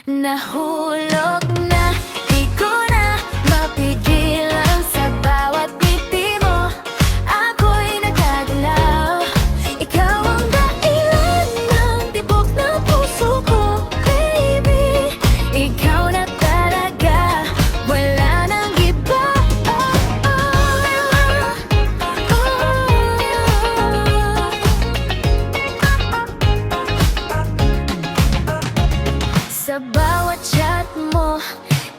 Nahulog na, di ko na mapigilan sa bawat ngiti mo. Ako'y nagagalaw, ikaw ang dahilan ng tibok ng puso ko. Baby, ikaw na talaga, wala nang iba. Sa bawat chat mo,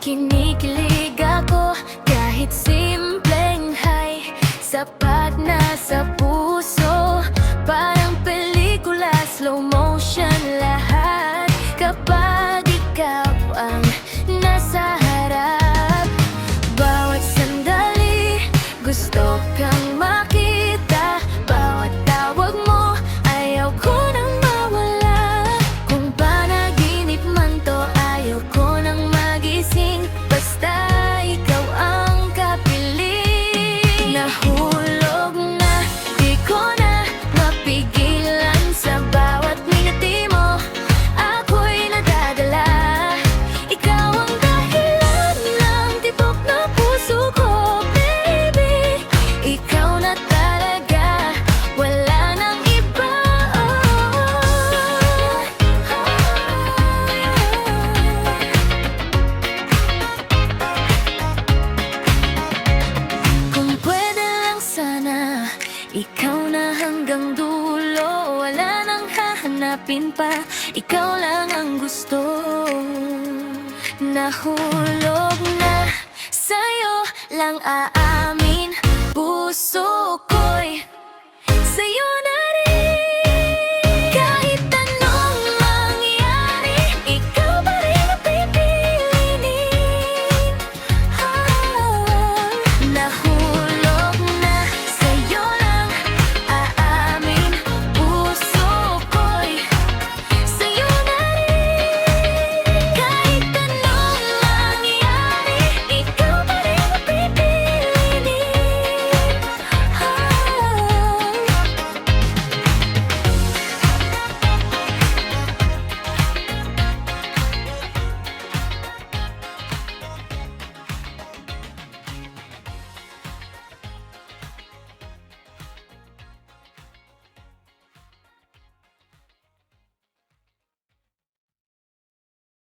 kinikilig ako. Kahit simpleng hi, sapat na sa puso. Parang pelikula, slow motion lahat. Kapag ikaw ang nasa harap, bawat sandali, gusto kang makita. Bawat tawag mo, ayaw ko nang mawala. Kung panaginip man to, ayaw ko nang magising. Basta ikaw ang kapiling. Nahulog na, di ko na mapigilan sa bawat ngiti mo. Ako'y nadadala, ikaw ang dahilan ng tibok na puso ko. Baby, ikaw na talaga, wala nang iba. Kung pwede lang sana, ikaw na hanggang dulo. Wala nang hahanapin pa, ikaw lang ang gusto. Nahulog na, sa'yo lang aamin. Puso ko'y sa'yo